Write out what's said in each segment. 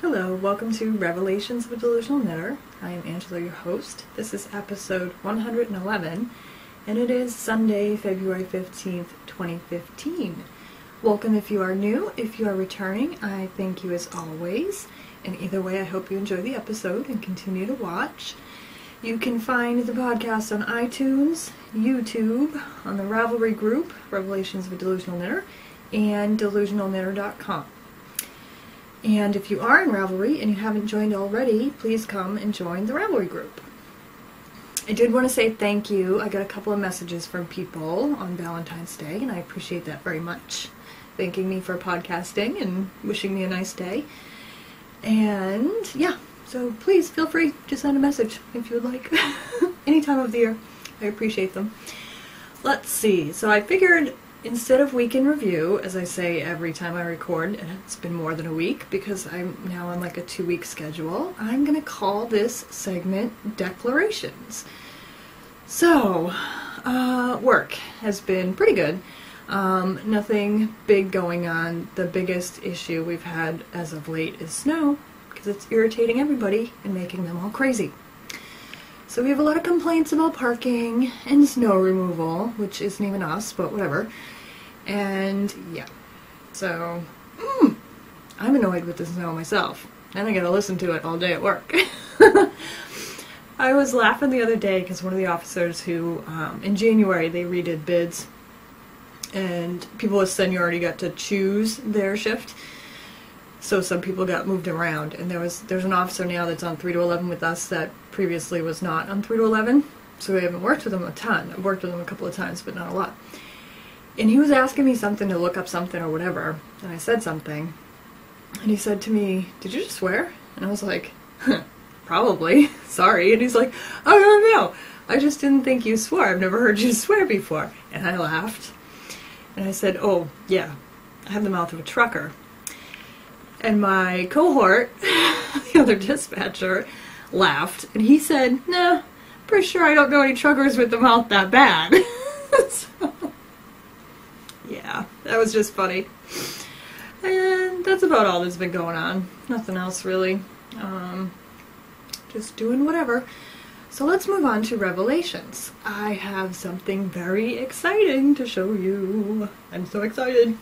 Hello, welcome to Revelations of a Delusional Knitter. I am Angela, your host. This is episode 111, and it is Sunday, February 15th, 2015. Welcome if you are new. If you are returning, I thank you as always. And either way, I hope you enjoy the episode and continue to watch. You can find the podcast on iTunes, YouTube, on the Ravelry group, Revelations of a Delusional Knitter, and delusionalknitter.com. And if you are in Ravelry and you haven't joined already, please come and join the Ravelry group. I did want to say thank you. I got a couple of messages from people on Valentine's Day, and I appreciate that very much. Thanking me for podcasting and wishing me a nice day. And yeah, so please feel free to send a message if you would like. Any time of the year. I appreciate them. Let's see. So I figured instead of week in review, as I say every time I record, and it's been more than a week because I'm now on like a 2-week schedule, I'm going to call this segment Declarations. So, work has been pretty good. Nothing big going on. The biggest issue we've had as of late is snow, because it's irritating everybody and making them all crazy. So we have a lot of complaints about parking and snow removal, which isn't even us, but whatever. And yeah, so I'm annoyed with the snow myself, and I gotta listen to it all day at work. I was laughing the other day because one of the officers who, in January, they redid bids, and people with seniority got to choose their shift. So some people got moved around, and there's an officer now that's on 3 to 11 with us that previously was not on 3 to 11, so we haven't worked with him a ton. I've worked with him a couple of times, but not a lot. And he was asking me something to look up something or whatever, and I said something, and he said to me, "Did you just swear?" And I was like, "Probably, sorry." And he's like, "Oh, no, I just didn't think you swore. I've never heard you swear before." And I laughed, and I said, "Oh, yeah, I have the mouth of a trucker." And my cohort, the other dispatcher, laughed, and he said, "Nah, pretty sure I don't know any truckers with the mouth that bad." So, yeah, that was just funny. And that's about all that's been going on. Nothing else really. Just doing whatever. So let's move on to Revelations. I have something very exciting to show you. I'm so excited.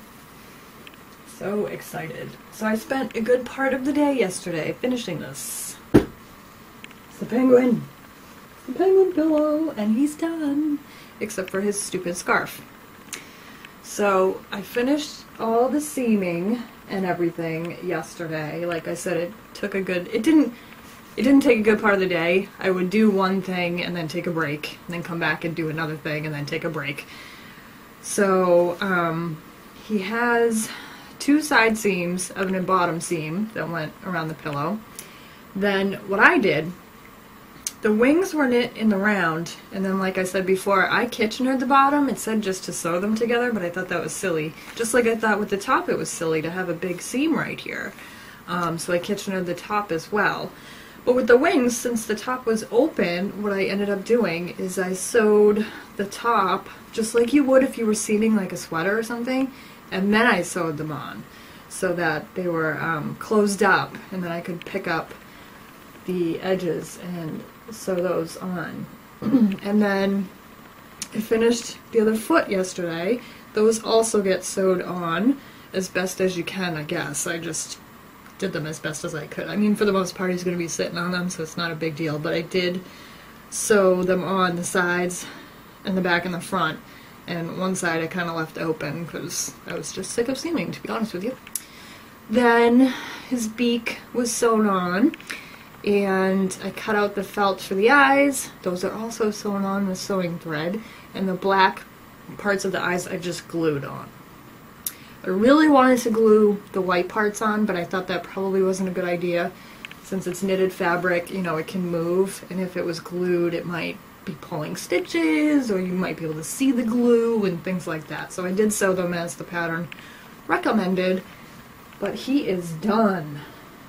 So excited. So I spent a good part of the day yesterday finishing this. It's the penguin. It's the penguin pillow, and he's done. Except for his stupid scarf. So I finished all the seaming and everything yesterday. Like I said, it didn't take a good part of the day. I would do one thing and then take a break, and then come back and do another thing and then take a break. So he has 2 side seams of a bottom seam that went around the pillow. Then what I did, the wings were knit in the round, and then like I said before, I Kitchenered the bottom. It said just to sew them together, but I thought that was silly. Just like I thought with the top it was silly to have a big seam right here. So I Kitchenered the top as well. But with the wings, since the top was open, what I ended up doing is I sewed the top just like you would if you were seaming like a sweater or something, and then I sewed them on so that they were closed up, and then I could pick up the edges and sew those on. And then I finished the other foot yesterday. Those also get sewed on as best as you can, I guess. I just did them as best as I could. I mean, for the most part, he's going to be sitting on them, so it's not a big deal. But I did sew them on the sides and the back and the front. And one side I kind of left open because I was just sick of seaming, to be honest with you. Then his beak was sewn on, and I cut out the felt for the eyes. Those are also sewn on with sewing thread, and the black parts of the eyes I just glued on. I really wanted to glue the white parts on, but I thought that probably wasn't a good idea. Since it's knitted fabric, you know, it can move, and if it was glued, it might be pulling stitches, or you might be able to see the glue and things like that. So I did sew them as the pattern recommended, but he is done.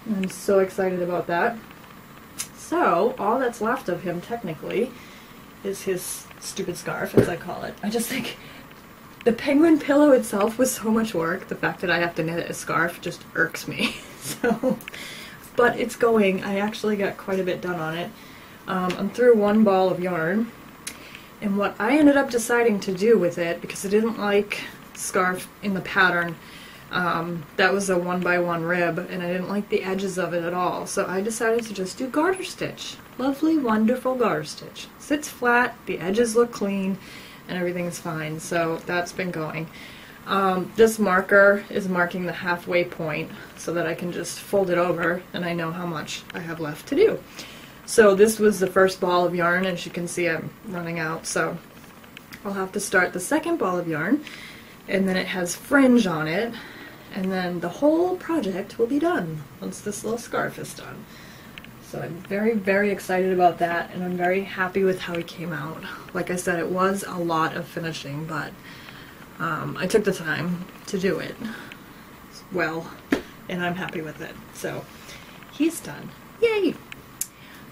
I'm so excited about that. So all that's left of him technically is his stupid scarf, as I call it. I just think the penguin pillow itself was so much work. The fact that I have to knit a scarf just irks me. So but it's going. I actually got quite a bit done on it. I'm through one ball of yarn, and what I ended up deciding to do with it, because I didn't like scarf in the pattern, that was a 1x1 rib, and I didn't like the edges of it at all, so I decided to just do garter stitch. Lovely, wonderful garter stitch. Sits flat, the edges look clean, and everything's fine, so that's been going. This marker is marking the halfway point so that I can just fold it over and I know how much I have left to do. So this was the first ball of yarn, and as you can see I'm running out, so I'll have to start the second ball of yarn, and then it has fringe on it, and then the whole project will be done once this little scarf is done. So I'm very, very excited about that, and I'm very happy with how it came out. Like I said, it was a lot of finishing, but I took the time to do it well, and I'm happy with it. So he's done. Yay!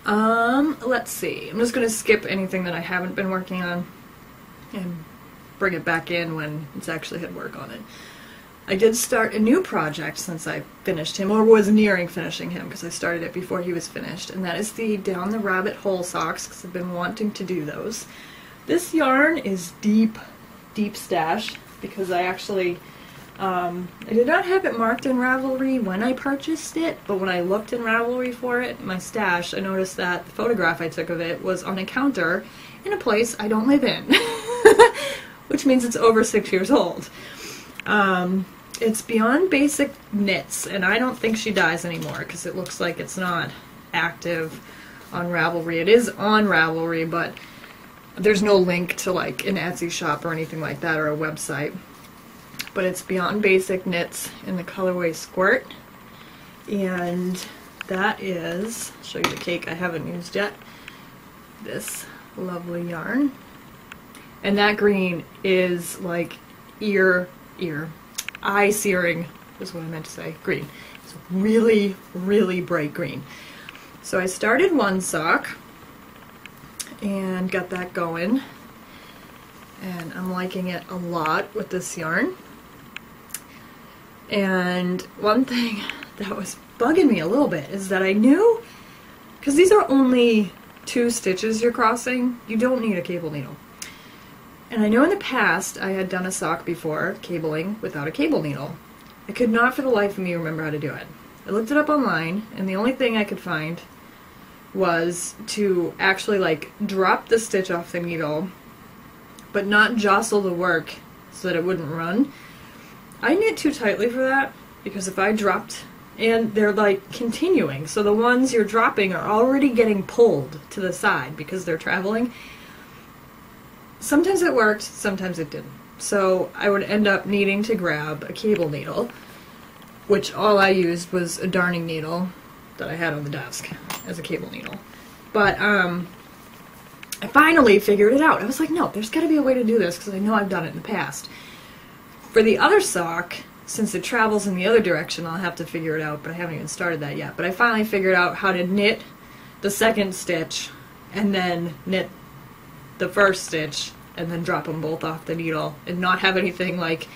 Let's see. I'm just going to skip anything that I haven't been working on and bring it back in when it's actually had work on it. I did start a new project since I finished him, or was nearing finishing him, because I started it before he was finished, and that is the Down the Rabbit Hole socks, because I've been wanting to do those. This yarn is deep, deep stash, because I actually, I did not have it marked in Ravelry when I purchased it, but when I looked in Ravelry for it, my stash, I noticed that the photograph I took of it was on a counter in a place I don't live in, which means it's over 6 years old. It's Beyond Basic Knits, and I don't think she dies anymore because it looks like it's not active on Ravelry. It is on Ravelry, but there's no link to like an Etsy shop or anything like that, or a website. But it's Beyond Basic Knits in the colorway Squirt, and that is, I'll show you the cake I haven't used yet, this lovely yarn. And that green is like eye-searing, is what I meant to say, green. It's really, really bright green. So I started one sock and got that going, and I'm liking it a lot with this yarn. And one thing that was bugging me a little bit is that I knew, because these are only 2 stitches you're crossing, you don't need a cable needle. And I know in the past I had done a sock before, cabling, without a cable needle. I could not for the life of me remember how to do it. I looked it up online, and the only thing I could find was to actually like drop the stitch off the needle, but not jostle the work so that it wouldn't run. I knit too tightly for that, because if I dropped, and they're like continuing, so the ones you're dropping are already getting pulled to the side because they're traveling. Sometimes it worked, sometimes it didn't. So I would end up needing to grab a cable needle, which all I used was a darning needle that I had on the desk as a cable needle. But I finally figured it out. I was like, no, there's got to be a way to do this, because I know I've done it in the past. For the other sock, since it travels in the other direction, I'll have to figure it out, but I haven't even started that yet. But I finally figured out how to knit the second stitch, and then knit the first stitch, and then drop them both off the needle, and not have anything like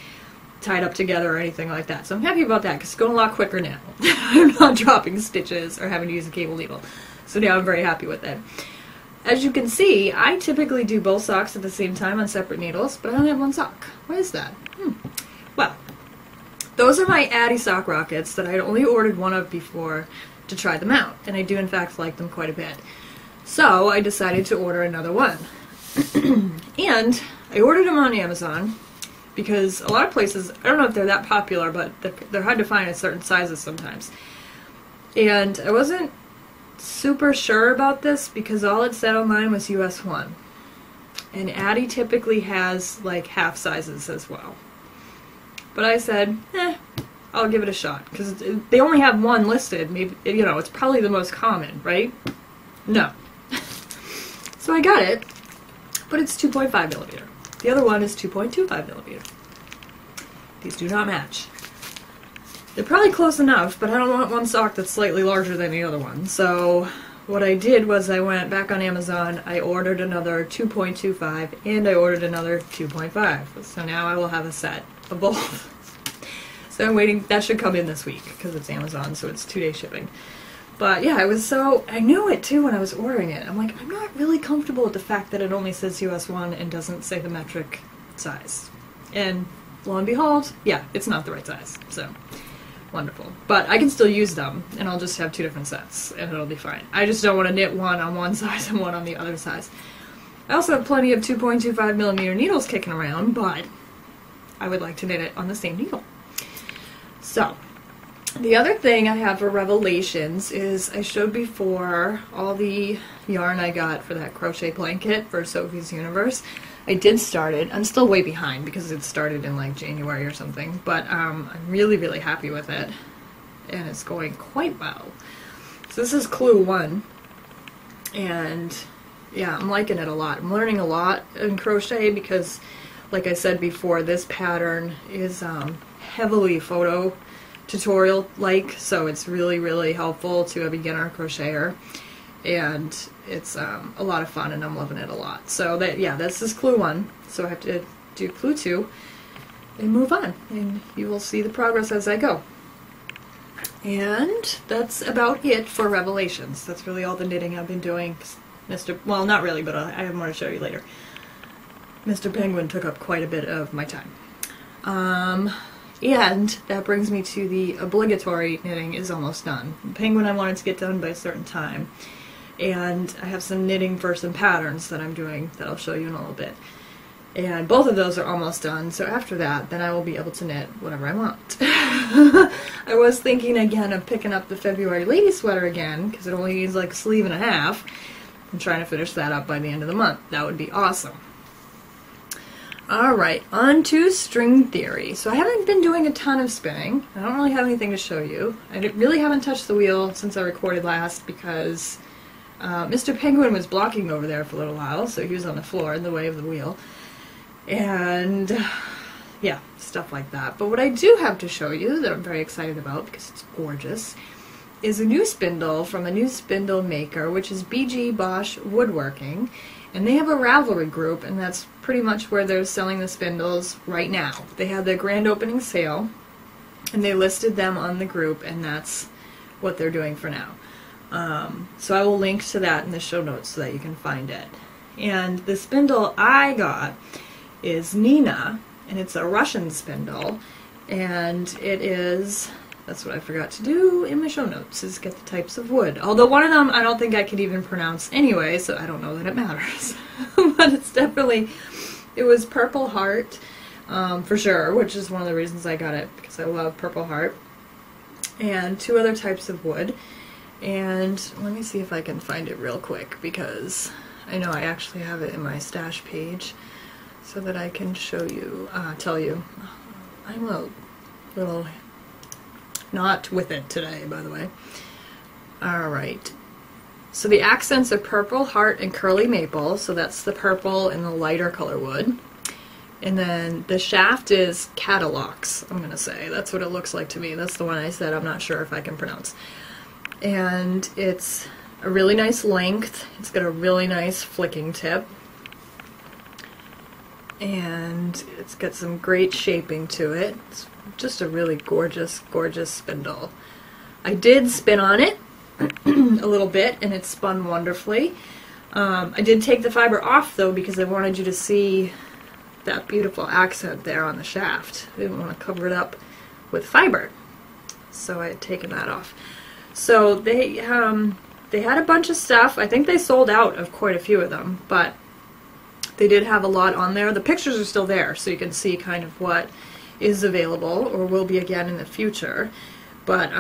tied up together or anything like that. So I'm happy about that, because it's going a lot quicker now. I'm not dropping stitches or having to use a cable needle. So now I'm very happy with it. As you can see, I typically do both socks at the same time on separate needles, but I only have one sock. Why is that? Well, those are my Addy sock rockets that I had only ordered one of before to try them out, and I do in fact like them quite a bit. So I decided to order another one. And I ordered them on Amazon because a lot of places, I don't know if they're that popular, but they're hard to find in certain sizes sometimes. And I wasn't super sure about this because all it said online was US 1. And Addy typically has like half sizes as well. But I said, I'll give it a shot, because they only have one listed. Maybe, you know, it's probably the most common, right? No. So I got it. But it's 2.5 millimeter. The other one is 2.25 millimeter. These do not match. They're probably close enough, but I don't want one sock that's slightly larger than the other one. So what I did was I went back on Amazon, I ordered another 2.25, and I ordered another 2.5. So now I will have a set of both. So I'm waiting, that should come in this week, because it's Amazon, so it's 2-day shipping. But yeah, I knew it too when I was ordering it. I'm like, I'm not really comfortable with the fact that it only says US 1 and doesn't say the metric size. And lo and behold, yeah, it's not the right size. So, wonderful. But I can still use them, and I'll just have 2 different sets, and it'll be fine. I just don't want to knit one on one size and one on the other size. I also have plenty of 2.25mm needles kicking around, but I would like to knit it on the same needle. So, the other thing I have for Revelations is I showed before all the yarn I got for that crochet blanket for Sophie's Universe. I did start it. I'm still way behind because it started in like January or something, but I'm really, really happy with it, and it's going quite well. So this is Clue 1, and yeah, I'm liking it a lot. I'm learning a lot in crochet because, like I said before, this pattern is heavily photo tutorial-like, so it's really, really helpful to a beginner crocheter, and it's a lot of fun, and I'm loving it a lot. So that, yeah, this is Clue 1, so I have to do Clue 2 and move on, and you will see the progress as I go. And that's about it for Revelations. That's really all the knitting I've been doing. Well, not really, but I have more to show you later. Mr. Penguin took up quite a bit of my time. And that brings me to the obligatory knitting is almost done. Penguin I wanted to get done by a certain time. And I have some knitting for some patterns that I'm doing that I'll show you in a little bit. And both of those are almost done, so after that, then I will be able to knit whatever I want. I was thinking again of picking up the February lady sweater again, because it only needs like a sleeve and a half. I'm trying to finish that up by the end of the month. That would be awesome. Alright, on to string theory. So I haven't been doing a ton of spinning. I don't really have anything to show you. I really haven't touched the wheel since I recorded last because Mr. Penguin was blocking over there for a little while, so he was on the floor in the way of the wheel. And yeah, stuff like that. But what I do have to show you that I'm very excited about because it's gorgeous is a new spindle from a new spindle maker, which is BG Bosch Woodworking. And they have a Ravelry group, and that's pretty much where they're selling the spindles right now. They had their grand opening sale, and they listed them on the group, and that's what they're doing for now. So I will link to that in the show notes so that you can find it. And the spindle I got is Nina, and it's a Russian spindle, and it is, that's what I forgot to do in my show notes, is get the types of wood. Although one of them I don't think I could even pronounce anyway, so I don't know that it matters. But it's definitely, it was Purple Heart, for sure, which is one of the reasons I got it, because I love Purple Heart. And 2 other types of wood. And let me see if I can find it real quick, because I know I actually have it in my stash page, so that I can show you, tell you. I'm a little not with it today, by the way. Alright. So the accents are Purple Heart and Curly Maple, so that's the purple and the lighter color wood. And then the shaft is Catalox, I'm going to say. That's what it looks like to me. That's the one I said I'm not sure if I can pronounce. And it's a really nice length. It's got a really nice flicking tip. And it's got some great shaping to it. It's just a really gorgeous, gorgeous spindle. I did spin on it a little bit, and it spun wonderfully. I did take the fiber off, though, because I wanted you to see that beautiful accent there on the shaft. I didn't want to cover it up with fiber, so I had taken that off. So they had a bunch of stuff. I think they sold out of quite a few of them, but they did have a lot on there. The pictures are still there, so you can see kind of what is available or will be again in the future. But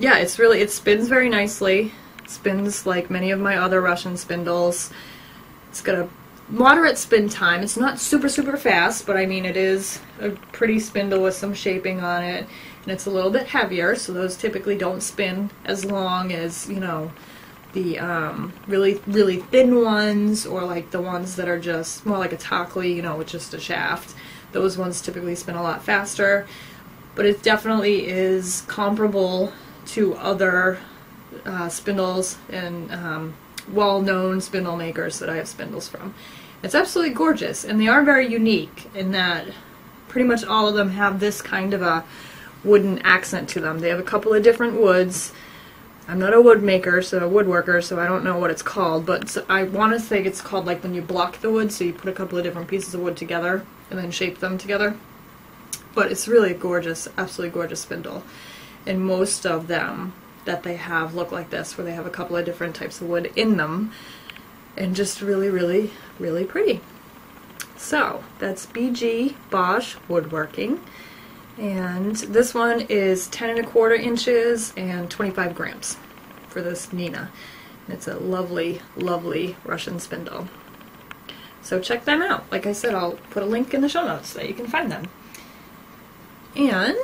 yeah, it's really, it spins very nicely. It spins like many of my other Russian spindles. It's got a moderate spin time. It's not super, super fast, but I mean it is a pretty spindle with some shaping on it. And it's a little bit heavier, so those typically don't spin as long as, you know, the really, really thin ones, or like the ones that are just more like a Tockley, you know, with just a shaft. Those ones typically spin a lot faster, but it definitely is comparable to other spindles and well-known spindle makers that I have spindles from. It's absolutely gorgeous, and they are very unique in that pretty much all of them have this kind of a wooden accent to them. They have a couple of different woods. I'm not a woodmaker, so a woodworker, so I don't know what it's called, but I want to say it's called like when you block the wood, so you put a couple of different pieces of wood together and then shape them together. But it's really a gorgeous, absolutely gorgeous spindle. And most of them that they have look like this, where they have a couple of different types of wood in them, and just really, really, really pretty. So that's BG Bosch Woodworking, and this one is 10¼ inches and 25 grams for this Nina. And it's a lovely, lovely Russian spindle. So check them out. Like I said, I'll put a link in the show notes so you can find them. And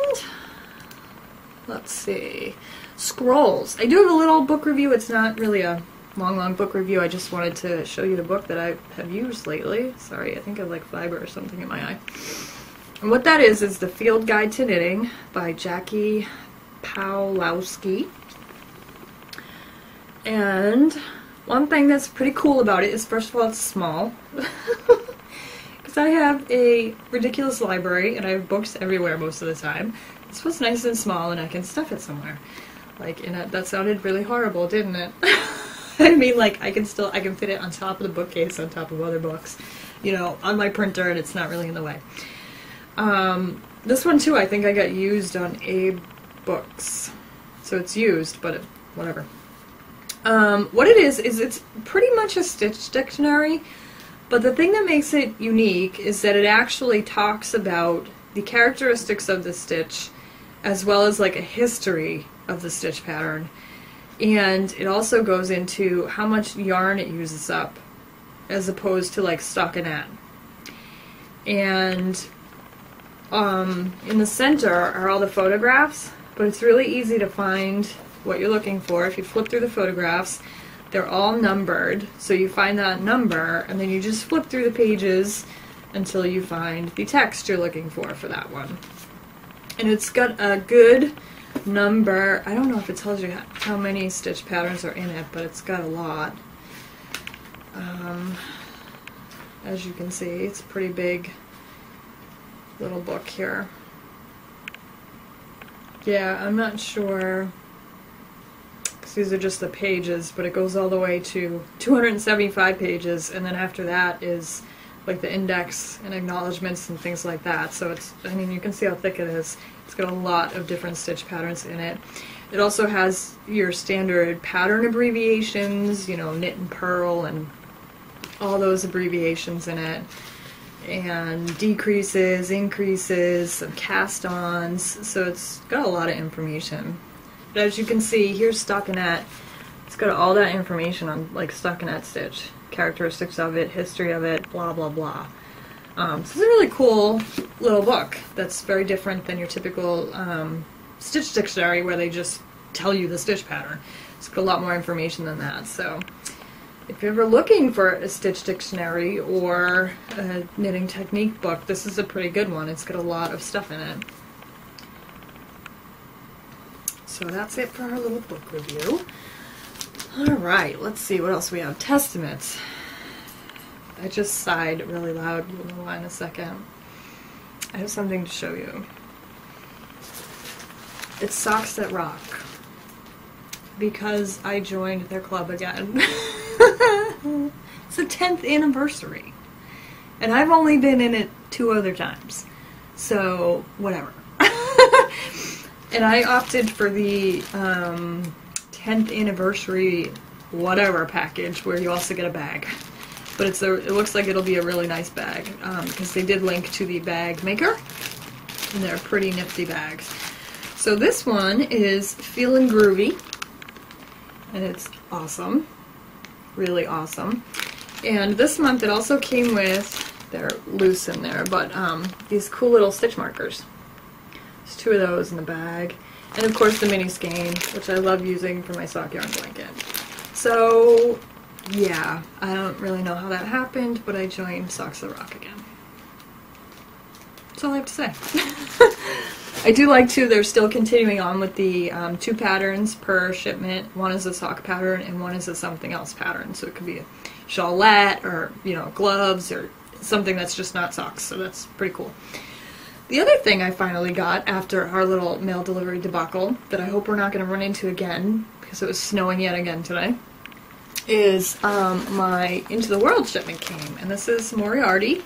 let's see, scrolls. I do have a little book review. It's not really a long book review. I just wanted to show you the book that I have used lately. Sorry, I think I have like fiber or something in my eye. And what that is The Field Guide to Knitting by Jackie Pawlowski. And one thing that's pretty cool about it is, first of all, it's small. Because I have a ridiculous library and I have books everywhere most of the time. This was nice and small and I can stuff it somewhere. Like, that sounded really horrible, didn't it? I mean, like, I can fit it on top of the bookcase, on top of other books, you know, on my printer, and it's not really in the way. This one, too, I think I got used on Abe Books. So it's used, but whatever. What it is it's pretty much a stitch dictionary, but the thing that makes it unique is that it actually talks about the characteristics of the stitch, as well as, like, a history of the stitch pattern. And it also goes into how much yarn it uses up, as opposed to like stockinette. And in the center are all the photographs, but it's really easy to find what you're looking for. If you flip through the photographs, they're all numbered, so you find that number, and then you just flip through the pages until you find the text you're looking for that one. And it's got a good number. I don't know if it tells you how many stitch patterns are in it, but it's got a lot. As you can see, it's a pretty big little book here. Yeah, I'm not sure, because these are just the pages, but it goes all the way to 275 pages, and then after that is like the index and acknowledgments and things like that. So it's, I mean, you can see how thick it is. It's got a lot of different stitch patterns in it. It also has your standard pattern abbreviations, you know, knit and purl and all those abbreviations in it. And decreases, increases, some cast-ons. So it's got a lot of information. But as you can see, here's stockinette. It's got all that information on like stockinette stitch. Characteristics of it, history of it, blah blah blah. So it's a really cool little book that's very different than your typical stitch dictionary where they just tell you the stitch pattern. It's got a lot more information than that. So if you're ever looking for a stitch dictionary or a knitting technique book, this is a pretty good one. It's got a lot of stuff in it. So that's it for our little book review. Alright, let's see what else we have. Testaments. I just sighed really loud. You'll know why in a second. I have something to show you. It's Socks That Rock. Because I joined their club again. It's the 10th anniversary. And I've only been in it 2 other times. So, whatever. And I opted for the 10th anniversary whatever package where you also get a bag. But it looks like it'll be a really nice bag because they did link to the bag maker, and they're pretty nifty bags. So this one is Feelin' Groovy, and it's awesome, really awesome. And this month it also came with, they're loose in there, but these cool little stitch markers. There's 2 of those in the bag. And of course the mini skein, which I love using for my sock yarn blanket. So yeah, I don't really know how that happened, but I joined Socks That Rock again. That's all I have to say. I do like to, they're still continuing on with the 2 patterns per shipment. One is a sock pattern and one is a something else pattern. So it could be a shawlette or, you know, gloves or something that's just not socks. So that's pretty cool. the other thing I finally got after our little mail delivery debacle that I hope we're not going to run into again because it was snowing yet again today is my Into the World shipment came. And this is Moriarty,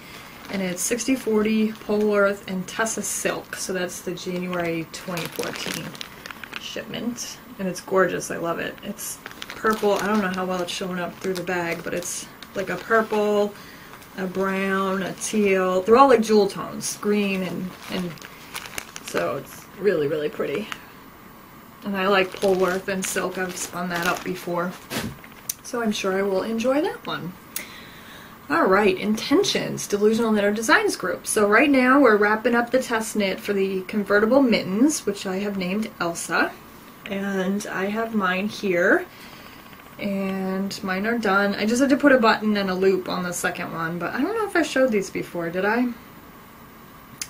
and it's 60/40 Polworth and Tessa Silk. So that's the January 2014 shipment. And it's gorgeous. I love it. It's purple. I don't know how well it's showing up through the bag, but it's like a purple, a brown, a teal. They're all like jewel tones, green, and so it's really, really pretty. And I like Polworth and silk. I've spun that up before, so I'm sure I will enjoy that one. Alright, Intentions, Delusional Knitter Designs group. So right now we're wrapping up the test knit for the convertible mittens, which I have named Elsa. And I have mine here. And mine are done. I just had to put a button and a loop on the second one, but I don't know if I showed these before, did I?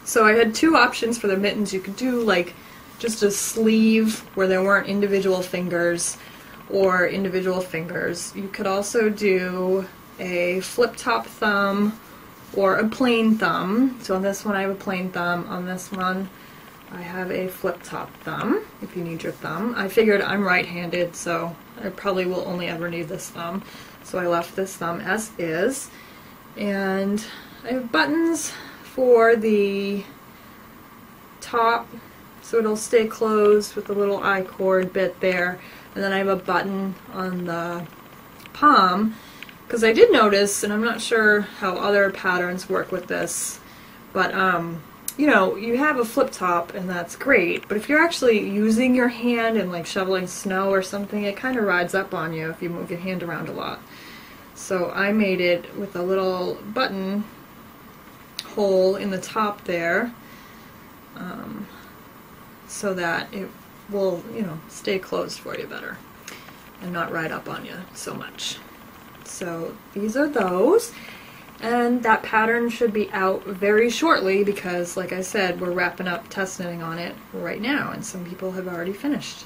So I had two options for the mittens. You could do like just a sleeve where there weren't individual fingers or individual fingers. You could also do a flip top thumb or a plain thumb. So on this one I have a plain thumb. On this one I have a flip top thumb if you need your thumb. I figured I'm right-handed, so I probably will only ever need this thumb, so I left this thumb as is. And I have buttons for the top, so it'll stay closed with the little I-cord bit there. And then I have a button on the palm, because I did notice, and I'm not sure how other patterns work with this, but you know, you have a flip top and that's great, but if you're actually using your hand and like shoveling snow or something, it kind of rides up on you if you move your hand around a lot. So I made it with a little button hole in the top there, so that it will, you know, stay closed for you better and not ride up on you so much. So these are those. And that pattern should be out very shortly because, like I said, we're wrapping up test knitting on it right now, and some people have already finished.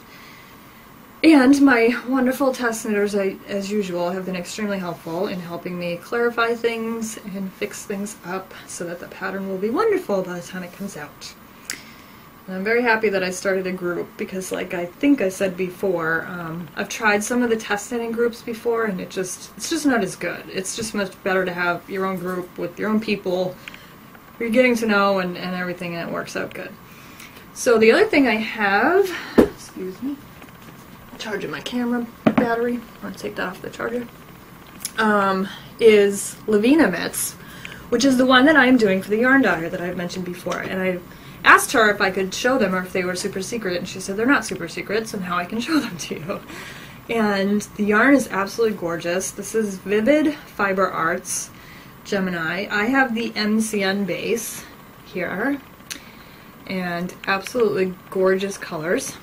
And my wonderful test knitters, as usual, have been extremely helpful in helping me clarify things and fix things up so that the pattern will be wonderful by the time it comes out. And I'm very happy that I started a group because, like I think I said before, I've tried some of the test knitting groups before and it's just not as good. It's just much better to have your own group with your own people who you're getting to know and everything, and it works out good. So the other thing I have, excuse me, charging my camera battery, I want to take that off the charger, is Lavina mitts, which is the one that I'm doing for the yarn dyer that I've mentioned before. And I asked her if I could show them or if they were super secret, and she said they're not super secret, so now I can show them to you. And the yarn is absolutely gorgeous. This is Vivid Fiber Arts Gemini. I have the MCN base here, and absolutely gorgeous colors.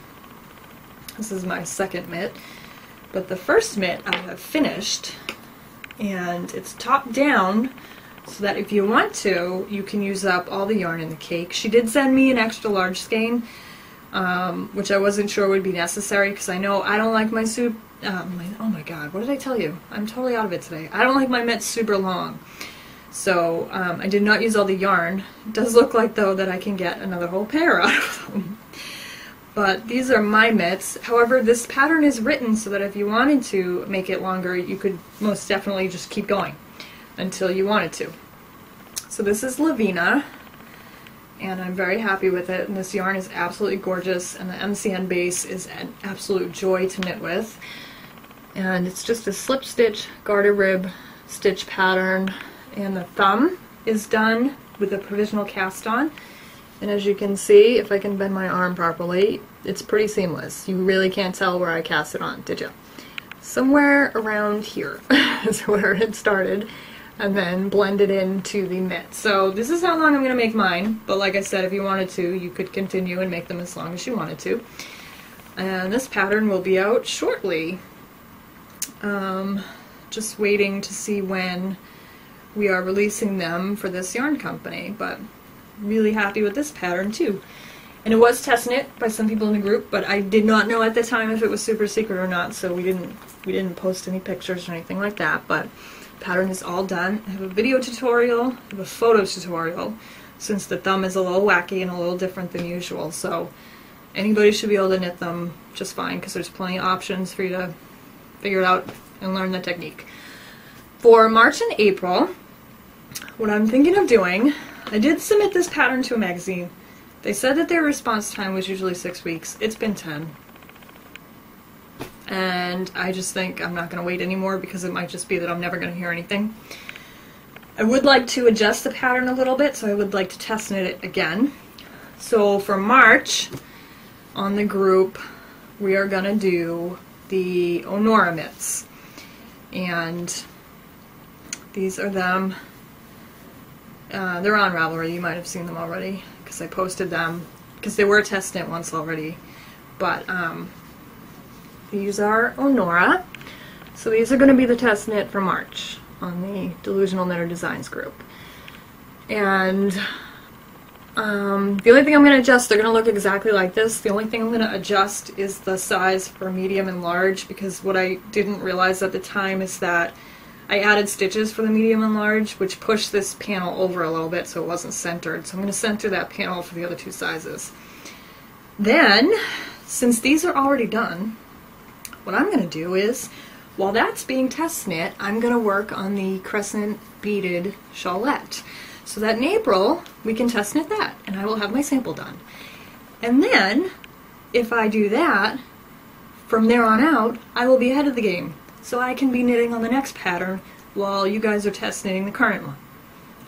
This is my second mitt, but the first mitt I have finished, and it's top down, so that if you want to, you can use up all the yarn in the cake. She did send me an extra large skein, which I wasn't sure would be necessary because I know I don't like my oh my god, what did I tell you? I'm totally out of it today. I don't like my mitts super long. So I did not use all the yarn. It does look like, though, that I can get another whole pair out of them. But these are my mitts. However, this pattern is written so that if you wanted to make it longer, you could most definitely just keep going until you wanted to. So this is Lavina, and I'm very happy with it, and this yarn is absolutely gorgeous, and the MCN base is an absolute joy to knit with. And it's just a slip stitch garter rib stitch pattern, and the thumb is done with a provisional cast on. And as you can see, if I can bend my arm properly, it's pretty seamless. You really can't tell where I cast it on, did you? Somewhere around here is where it started, and then blended into the mitt. So this is how long I'm going to make mine, but like I said, if you wanted to, you could continue and make them as long as you wanted to. And this pattern will be out shortly. Just waiting to see when we are releasing them for this yarn company, but really happy with this pattern too. And it was test knit by some people in the group, but I did not know at the time if it was super secret or not, so we didn't post any pictures or anything like that. But the pattern is all done. I have a video tutorial, I have a photo tutorial, since the thumb is a little wacky and a little different than usual. So anybody should be able to knit them just fine because there's plenty of options for you to figure it out and learn the technique. For March and April, what I'm thinking of doing, I did submit this pattern to a magazine. They said that their response time was usually 6 weeks. It's been 10. And I just think I'm not going to wait anymore because it might just be that I'm never going to hear anything. I would like to adjust the pattern a little bit, so I would like to test knit it again. So for March, on the group, we are going to do the Onora mitts. And these are them. They're on Ravelry. You might have seen them already because I posted them because they were test knit once already. But these are Onora. So these are going to be the test knit for March on the Delusional Knitter Designs group. And the only thing I'm going to adjust, they're going to look exactly like this. The only thing I'm going to adjust is the size for medium and large, because what I didn't realize at the time is that I added stitches for the medium and large, which pushed this panel over a little bit so it wasn't centered. So I'm going to center that panel for the other two sizes. Then, since these are already done, what I'm going to do is, while that's being test knit, I'm going to work on the crescent beaded shawlette, so that in April we can test knit that and I will have my sample done. And then, if I do that, from there on out, I will be ahead of the game. So I can be knitting on the next pattern while you guys are test knitting the current one.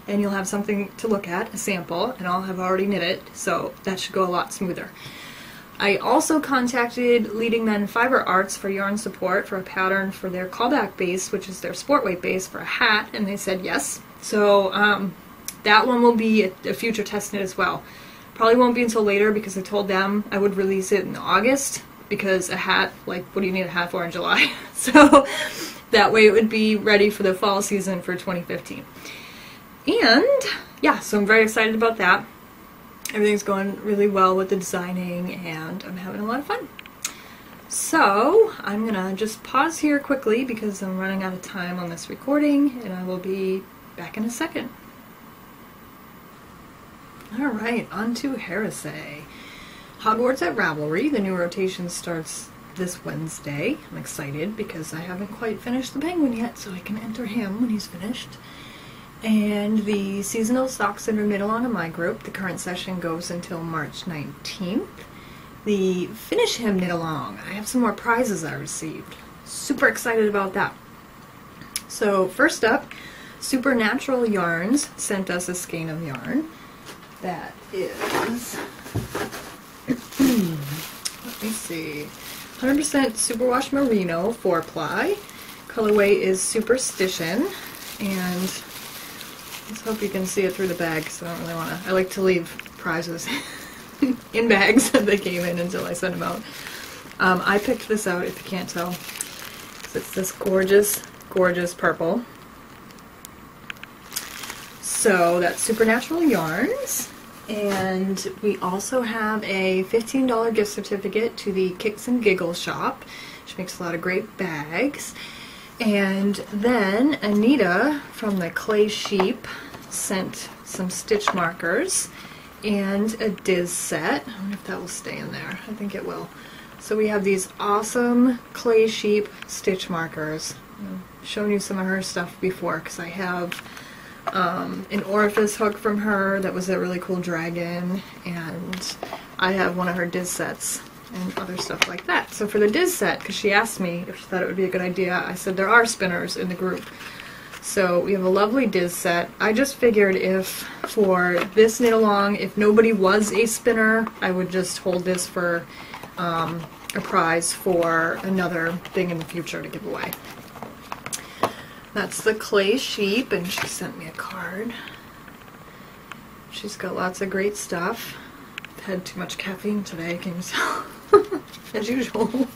And you'll have something to look at, a sample, and I'll have already knit it, so that should go a lot smoother. I also contacted Leading Men Fiber Arts for yarn support for a pattern for their callback base, which is their sport weight base for a hat, and they said yes. So that one will be a future test knit as well. Probably won't be until later because I told them I would release it in August, because a hat, like, what do you need a hat for in July? So that way it would be ready for the fall season for 2015. And yeah, so I'm very excited about that. Everything's going really well with the designing and I'm having a lot of fun. So I'm gonna just pause here quickly because I'm running out of time on this recording, and I will be back in a second. Alright, on to Heresy. Hogwarts at Ravelry. The new rotation starts this Wednesday. I'm excited because I haven't quite finished the penguin yet, so I can enter him when he's finished. And the seasonal socks that are knit along in my group, the current session goes until March 19th. The finish him knit along, I have some more prizes I received. Super excited about that. So first up, Supernatural Yarns sent us a skein of yarn. That is, let me see, 100% superwash merino 4-ply. Colorway is Superstition, and let's hope you can see it through the bag because I don't really want to. I like to leave prizes in bags that they came in until I send them out. I picked this out, if you can't tell. It's this gorgeous, gorgeous purple. So that's Supernatural Yarns. And we also have a $15 gift certificate to the Kicks and Giggles shop, which makes a lot of great bags. And then Anita from the Clay Sheep sent some stitch markers and a Diz set. I wonder if that will stay in there. I think it will. So we have these awesome Clay Sheep stitch markers. I've shown you some of her stuff before because I have an orifice hook from her that was a really cool dragon, and I have one of her Diz sets and other stuff like that. So for the Diz set, because she asked me if she thought it would be a good idea, I said there are spinners in the group. So we have a lovely Diz set. I just figured if for this knit along, if nobody was a spinner, I would just hold this for a prize for another thing in the future to give away. That's the Clay Sheep, and she sent me a card. She's got lots of great stuff. I've had too much caffeine today, can you tell? As usual.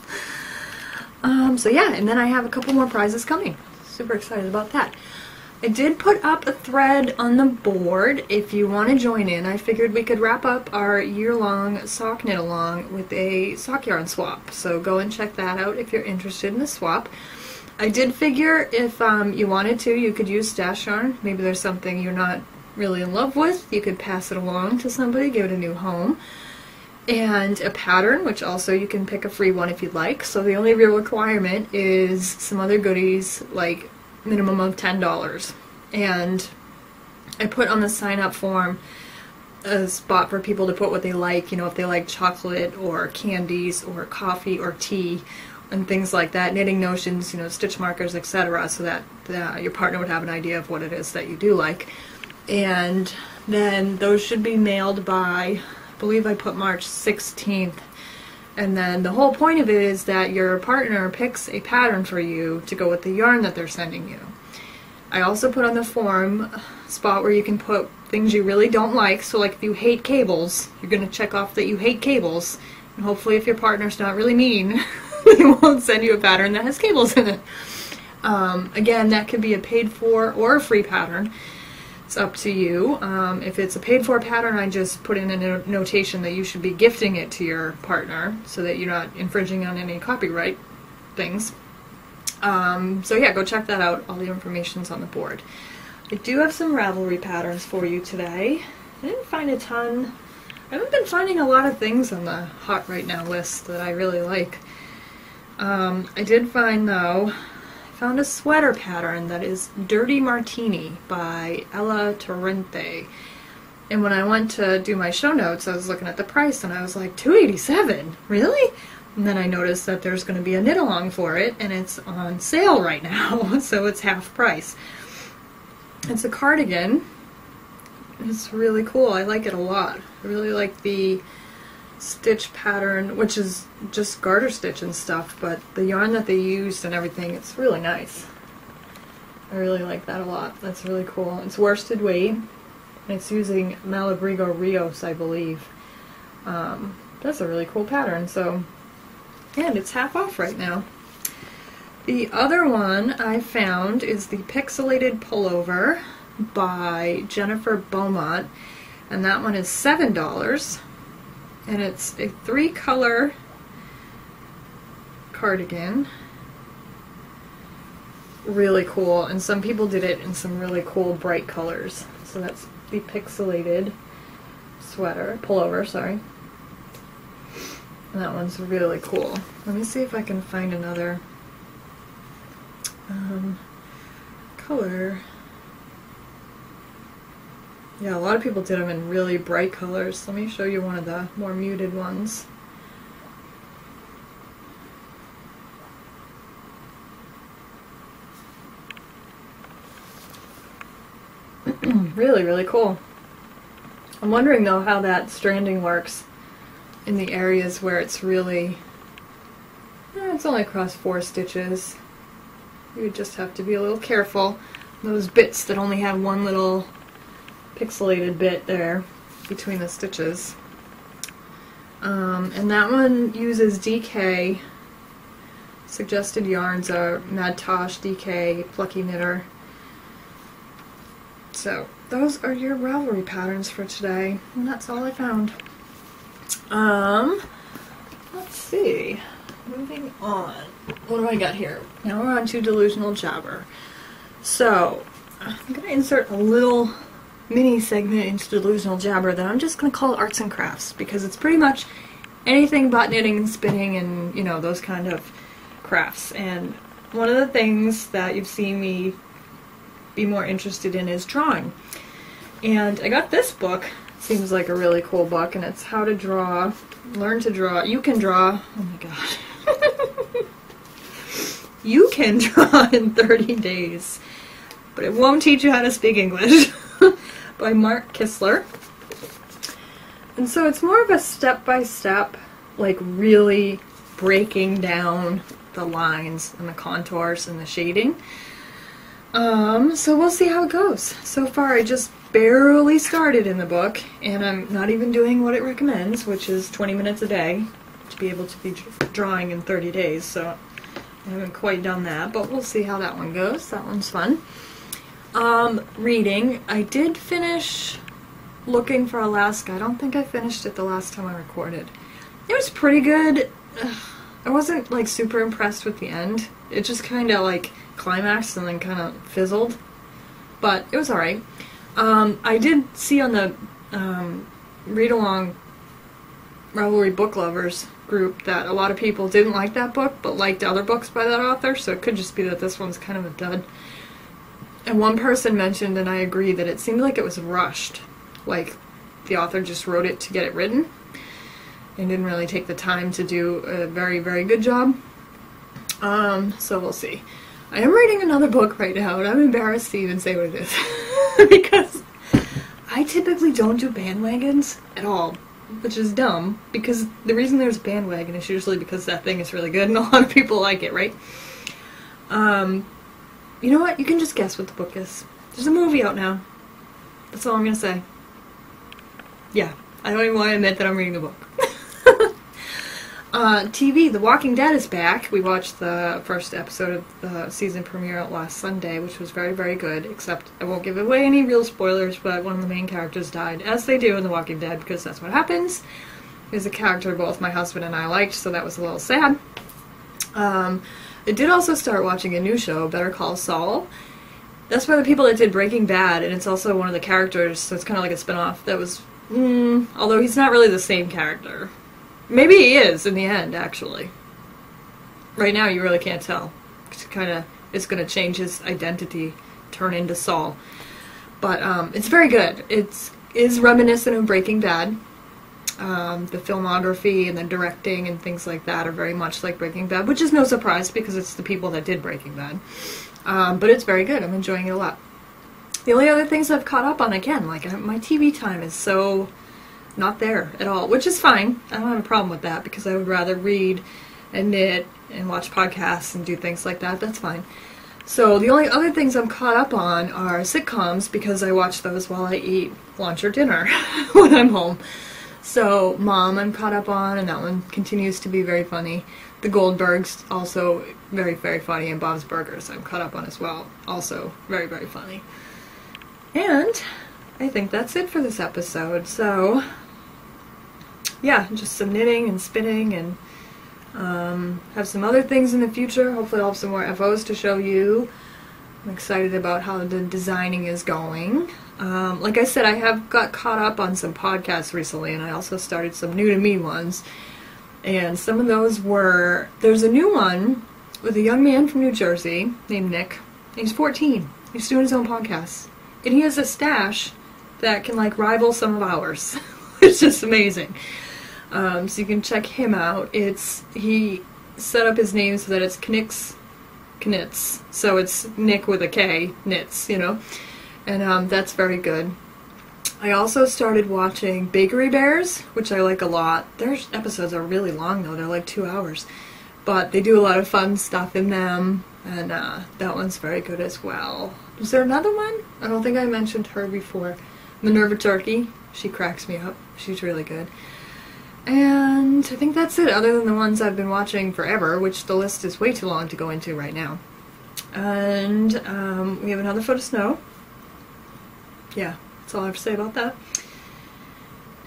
So yeah, and then I have a couple more prizes coming. Super excited about that. I did put up a thread on the board if you want to join in. I figured we could wrap up our year-long sock knit along with a sock yarn swap. So go and check that out if you're interested in the swap. I did figure if you wanted to, you could use stash yarn. Maybe there's something you're not really in love with. You could pass it along to somebody, give it a new home. And a pattern, which also you can pick a free one if you'd like. So the only real requirement is some other goodies, like minimum of $10. And I put on the sign-up form a spot for people to put what they like, you know, if they like chocolate or candies or coffee or tea and things like that, knitting notions, you know, stitch markers, etc., so that your partner would have an idea of what it is that you do like. And then those should be mailed by, I believe I put March 16th. And then the whole point of it is that your partner picks a pattern for you to go with the yarn that they're sending you. I also put on the form a spot where you can put things you really don't like. So like if you hate cables, you're going to check off that you hate cables. And hopefully if your partner's not really mean, they won't send you a pattern that has cables in it. Again, that could be a paid for or a free pattern. It's up to you. If it's a paid for pattern, I just put in a notation that you should be gifting it to your partner so that you're not infringing on any copyright things. So yeah, go check that out. All the information's on the board. I do have some Ravelry patterns for you today. I didn't find a ton. I haven't been finding a lot of things on the Hot Right Now list that I really like. I did find, though, I found a sweater pattern that is Dirty Martini by Ella Torrente. And when I went to do my show notes, I was looking at the price and I was like, $287? Really? And then I noticed that there's going to be a knit along for it, and it's on sale right now, so it's half price. It's a cardigan. It's really cool. I like it a lot. I really like the stitch pattern, which is just garter stitch and stuff, but the yarn that they used and everything, it's really nice. I really like that a lot. That's really cool. It's worsted weight, and it's using Malabrigo Rios, I believe. That's a really cool pattern, so... And it's half off right now. The other one I found is the Pixelated Pullover by Jennifer Beaumont, and that one is $7. And it's a 3-color cardigan. Really cool, and some people did it in some really cool bright colors. So that's the Pixelated Pullover, sorry. And that one's really cool. Let me see if I can find another color. Yeah, a lot of people did them in really bright colors. Let me show you one of the more muted ones. Really, really cool. I'm wondering though how that stranding works in the areas where it's really, it's only across 4 stitches. You would just have to be a little careful. Those bits that only have one little pixelated bit there between the stitches. And that one uses DK. Suggested yarns are Mad Tosh, DK, Plucky Knitter. So those are your Ravelry patterns for today, and that's all I found. Let's see. Moving on. What do I got here? Now we're on to Delusional Jabber. So, I'm going to insert a little mini segment into Delusional Jabber that I'm just going to call Arts and Crafts, because it's pretty much anything but knitting and spinning and, you know, those kind of crafts. And one of the things that you've seen me be more interested in is drawing. And I got this book. Seems like a really cool book, and it's how to draw, learn to draw. You can draw, oh my god. You can draw in 30 days, but it won't teach you how to speak English. By Mark Kistler. And so it's more of a step-by-step, like really breaking down the lines and the contours and the shading. So we'll see how it goes. So far I just barely started in the book, and I'm not even doing what it recommends, which is 20 minutes a day to be able to be drawing in 30 days, so I haven't quite done that, but we'll see how that one goes. That one's fun. Reading. I did finish Looking for Alaska. I don't think I finished it the last time I recorded. It was pretty good. I wasn't like super impressed with the end. It just kind of like climaxed and then kind of fizzled, but it was alright. I did see on the read-along Ravelry Book Lovers group that a lot of people didn't like that book, but liked other books by that author, so it could just be that this one's kind of a dud. And one person mentioned, and I agree, that it seemed like it was rushed. Like, the author just wrote it to get it written, and didn't really take the time to do a very, very good job. So we'll see. I am reading another book right now, and I'm embarrassed to even say what it is. Because I typically don't do bandwagons at all, which is dumb, because the reason there's a bandwagon is usually because that thing is really good and a lot of people like it, right? You know what? You can just guess what the book is. There's a movie out now. That's all I'm gonna say. Yeah, I don't even want to admit that I'm reading the book. TV, The Walking Dead is back. We watched the first episode of the season premiere last Sunday, which was very, very good, except I won't give away any real spoilers, but one of the main characters died, as they do in The Walking Dead, because that's what happens. It was a character both my husband and I liked, so that was a little sad. I did also start watching a new show, Better Call Saul. That's by the people that did Breaking Bad, and it's also one of the characters, so it's kind of like a spin-off that was, although he's not really the same character. Maybe he is in the end, actually. Right now, you really can't tell. It's going to change his identity, turn into Saul. But it's very good. It is reminiscent of Breaking Bad. The filmography and the directing and things like that are very much like Breaking Bad, which is no surprise because it's the people that did Breaking Bad. But it's very good. I'm enjoying it a lot. The only other things I've caught up on, again, like my TV time is so not there at all, which is fine. I don't have a problem with that because I would rather read and knit and watch podcasts and do things like that. That's fine. So the only other things I'm caught up on are sitcoms because I watch those while I eat lunch or dinner when I'm home. So Mom I'm caught up on, and that one continues to be very funny. The Goldbergs, also very, very funny, and Bob's Burgers I'm caught up on as well. Also very, very funny. And I think that's it for this episode. So yeah, just some knitting and spinning, and have some other things in the future. Hopefully I'll have some more FOs to show you. I'm excited about how the designing is going. Like I said, I have got caught up on some podcasts recently, and I also started some new to me ones. And some of those were, there's a new one with a young man from New Jersey named Nick. He's 14. He's doing his own podcast. And he has a stash that can like rival some of ours. It's just amazing. So you can check him out. He set up his name so that it's Knits. So it's Nick with a K, Knits, you know. And that's very good. I also started watching Bakery Bears, which I like a lot. Their episodes are really long though, they're like 2 hours. But they do a lot of fun stuff in them, and that one's very good as well. Is there another one? I don't think I mentioned her before. Minerva Turkey. She cracks me up. She's really good. And I think that's it, other than the ones I've been watching forever, which the list is way too long to go into right now. And we have another foot of snow. Yeah, that's all I have to say about that.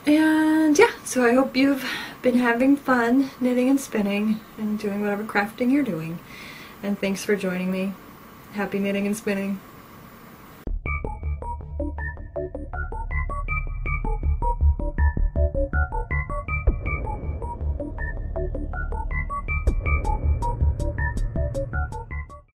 And yeah, so I hope you've been having fun knitting and spinning and doing whatever crafting you're doing. And thanks for joining me. Happy knitting and spinning.